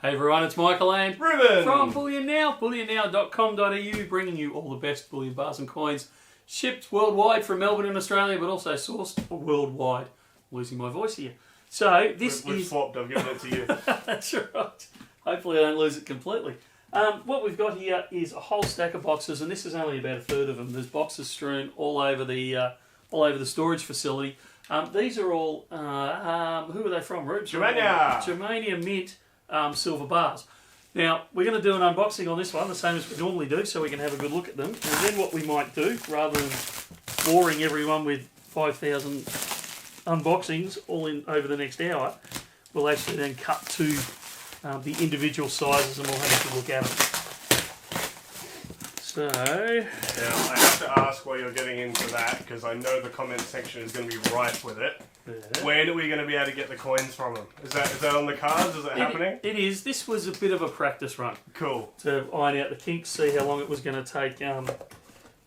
Hey everyone, it's Michael and Ruben from Bullion Now, bullionnow.com.au, bringing you all the best bullion bars and coins shipped worldwide from Melbourne in Australia, but also sourced worldwide. Losing my voice here. So this We've is swapped. I've given it to you. that's right. Hopefully I don't lose it completely. What we've got here is a whole stack of boxes, and this is only about a third of them. There's boxes strewn all over the storage facility. These are all who are they from? Rube? Germania Mint silver bars. Now we're going to do an unboxing on this one, the same as we normally do, so we can have a good look at them. And then what we might do, rather than boring everyone with 5,000 unboxings all in over the next hour, we'll actually then cut to the individual sizes and we'll have a good look at them. So, Now, I have to ask while you're getting into that, because I know the comment section is going to be rife with it. yeah. When are we going to be able to get the coins from them? Is that on the cards? Is it happening? It is. This was a bit of a practice run Cool. to iron out the kinks, see how long it was going to take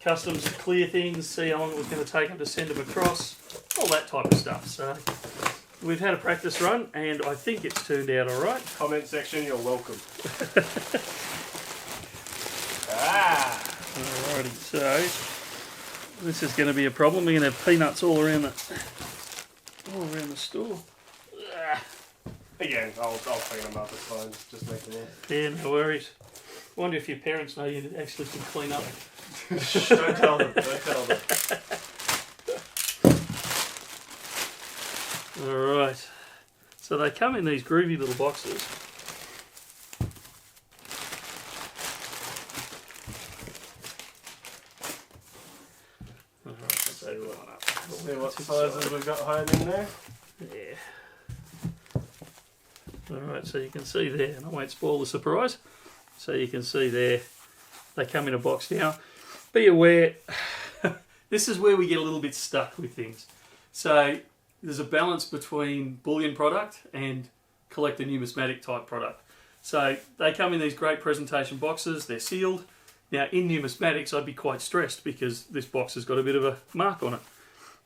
customs to clear things, see how long it was going to take them to send them across, all that type of stuff. So we've had a practice run, and I think it's turned out all right. Comment section, you're welcome. Alrighty, so this is going to be a problem. We're going to have peanuts all around the store. Again, I'll clean them up. It's fine. Just make them all. Yeah, no worries. Wonder if your parents know you actually can clean up. Shh, don't tell them. Don't tell them. Alright, so they come in these groovy little boxes. Alright, let's open one up. See what sizes we've got hiding in there. Yeah. Alright, so you can see there, and I won't spoil the surprise. So you can see there, they come in a box. Now, be aware, this is where we get a little bit stuck with things. So there's a balance between bullion product and collector numismatic type product. So they come in these great presentation boxes, they're sealed. Now in numismatics I'd be quite stressed because this box has got a bit of a mark on it.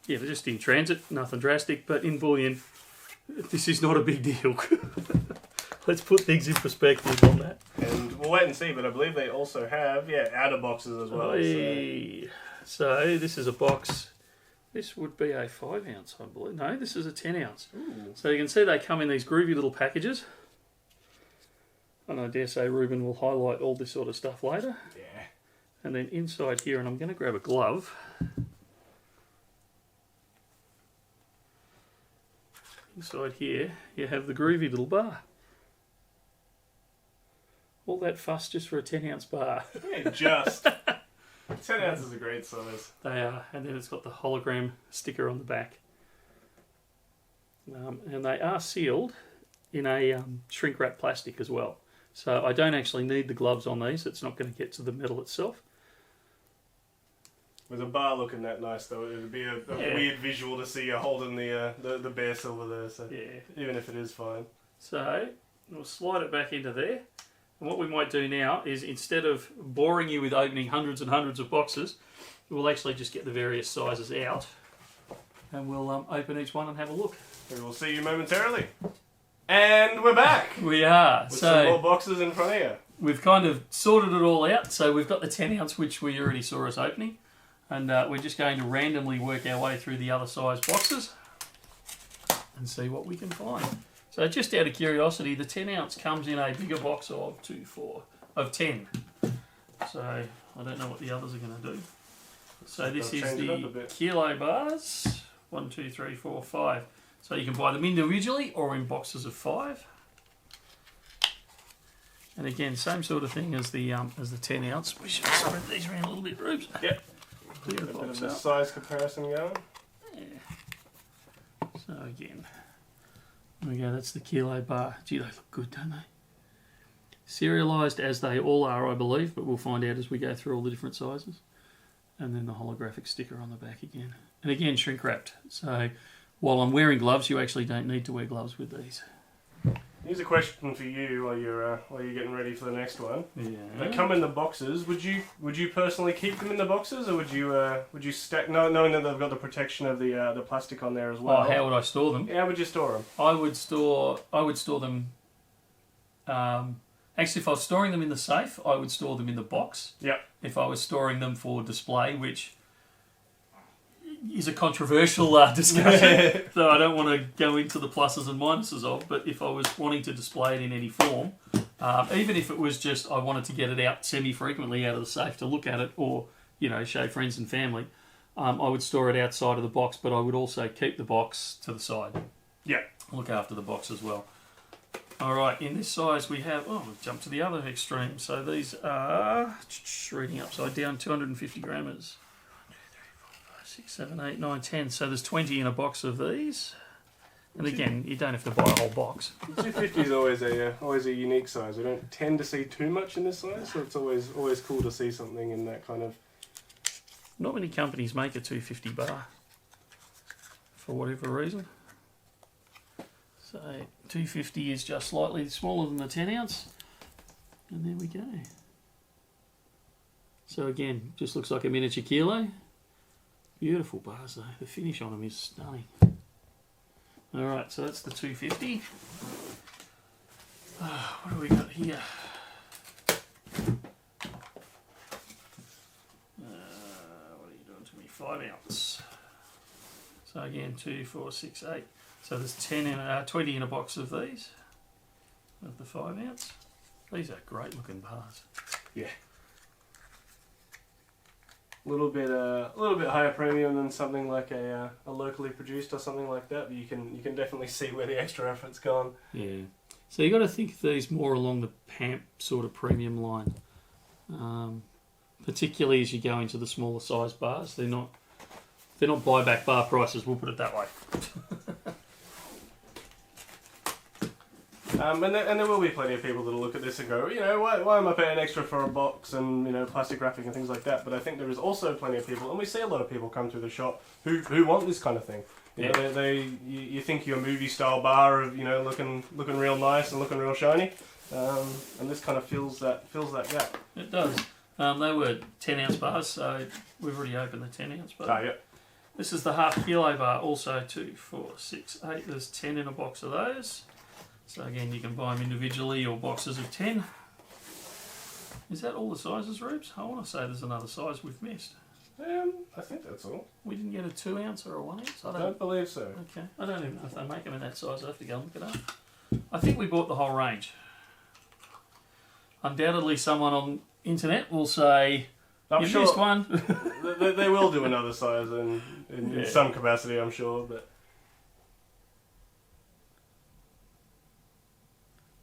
Yeah, they're just in transit, nothing drastic, but in bullion this is not a big deal. Let's put things in perspective on that. And we'll wait and see, but I believe they also have, outer boxes as well. So this is a box. This would be a 5 ounce, I believe. No, this is a 10 ounce. Ooh. So you can see they come in these groovy little packages. And I dare say Ruben will highlight all this sort of stuff later. Yeah. And then inside here, and I'm going to grab a glove. Inside here, you have the groovy little bar. All that fuss just for a 10 ounce bar. Yeah, just. 10 ounces is a great size. They are, and then it's got the hologram sticker on the back. And they are sealed in a shrink wrap plastic as well. So I don't actually need the gloves on these, it's not going to get to the metal itself. With a bar looking that nice though, it would be a weird visual to see you holding the bare silver there, so Yeah. even if it is fine. So we'll slide it back into there. And what we might do now is, instead of boring you with opening hundreds and hundreds of boxes, we'll actually just get the various sizes out and we'll open each one and have a look. We will see you momentarily. And we're back! We are. With some more boxes in front of you. We've kind of sorted it all out. So we've got the 10 ounce, which we already saw us opening. And we're just going to randomly work our way through the other size boxes and see what we can find. So just out of curiosity, the 10 ounce comes in a bigger box of 10. So I don't know what the others are going to do. So this is the kilo bars. 1, 2, 3, 4, 5. So you can buy them individually or in boxes of 5. And again, same sort of thing as the 10 ounce. We should spread these around a little bit, Rubes. Yep. Clear the A bit box of a out. size comparison going. Yeah. So again, there we go, that's the kilo bar. Gee, they look good, don't they? Serialised as they all are, I believe, but we'll find out as we go through all the different sizes. And then the holographic sticker on the back again. And again, shrink wrapped. So while I'm wearing gloves, you actually don't need to wear gloves with these. Here's a question for you while you're getting ready for the next one. Yeah. They come in the boxes. Would you personally keep them in the boxes, or would you stack, knowing that they've got the protection of the plastic on there as well? Oh, how would I store them? How would you store them? I would store them Actually, if I was storing them in the safe, I would store them in the box. Yep. If I was storing them for display, which is a controversial discussion, so I don't want to go into the pluses and minuses of, but if I was wanting to display it in any form, even if it was just I wanted to get it out semi-frequently out of the safe to look at it or, show friends and family, I would store it outside of the box, but I would also keep the box to the side. Yeah. Look after the box as well. All right, in this size we have, we've jumped to the other extreme. So these are, reading upside down, 250 grammars. 6, 7, 8, 9, 10. So there's 20 in a box of these. And again, you don't have to buy a whole box. 250 is always a unique size. We don't tend to see too much in this size, so it's always cool to see something in that kind of. Not many companies make a 250 bar for whatever reason. So 250 is just slightly smaller than the 10 ounce. And there we go. So again, just looks like a miniature kilo. Beautiful bars though. The finish on them is stunning. Alright, so that's the 250. What do we got here? What are you doing to me? 5 ounce. So again, 2, 4, 6, 8. So there's 20 in a box of these, of the 5 ounce. These are great looking bars. Yeah. A little bit higher premium than something like a locally produced or something like that, but you can definitely see where the extra effort's gone. Yeah. So you got to think of these more along the PAMP sort of premium line, particularly as you go into the smaller size bars. They're not buyback bar prices. We'll put it that way. And there will be plenty of people that'll look at this and go, why am I paying extra for a box and plastic wrapping and things like that? But I think there is also plenty of people, and we see a lot of people come through the shop who want this kind of thing. You think your movie style bar of looking real nice and looking real shiny, and this kind of fills that gap. It does. They were 10 ounce bars, so we've already opened the 10 ounce bar. Yeah. This is the half kilo bar, also 2, 4, 6, 8. There's 10 in a box of those. So again, you can buy them individually or boxes of 10. Is that all the sizes, Rubes? I want to say there's another size we've missed. I think that's all. We didn't get a 2 ounce or a 1 ounce? I don't believe so. Okay. I don't even know if they make them in that size. I have to go and look it up. I think we bought the whole range. Undoubtedly, someone on internet will say, I'm you sure missed one. they will do another size in some capacity, I'm sure. But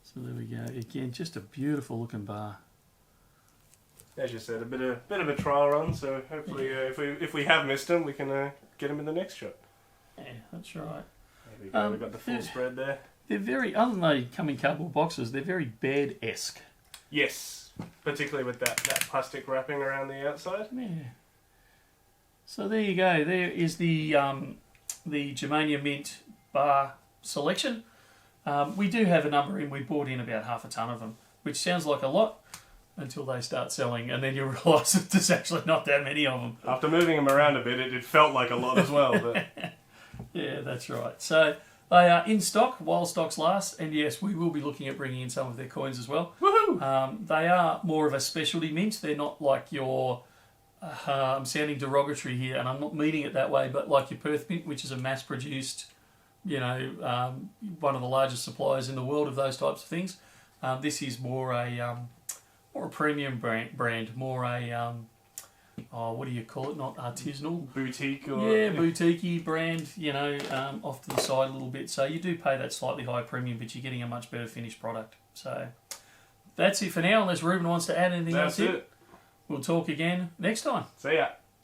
so there we go. Again, just a beautiful looking bar. As you said, a bit of a trial run. So hopefully, if we have missed them, we can get them in the next shot. Yeah, that's right. There we go. We've got the full spread there. They're very, other than they come in cardboard boxes, they're very bed-esque. Yes, particularly with that plastic wrapping around the outside. Yeah. So there you go. There is the Germania Mint bar selection. We do have a number in. We bought in about half a ton of them, which sounds like a lot until they start selling, and then you realise that there's actually not that many of them. After moving them around a bit, it felt like a lot as well. But yeah, that's right. So they are in stock while stocks last, and yes, we will be looking at bringing in some of their coins as well. woohoo! They are more of a specialty mint. They're not like your, I'm sounding derogatory here, and I'm not meaning it that way, but like your Perth Mint, which is a mass-produced, one of the largest suppliers in the world of those types of things. This is more a premium brand, more a what do you call it? Not artisanal, Boutique or boutique-y brand. Off to the side a little bit. So you do pay that slightly higher premium, but you're getting a much better finished product. So that's it for now. Unless Ruben wants to add anything else That's here, it. we'll talk again next time. See ya.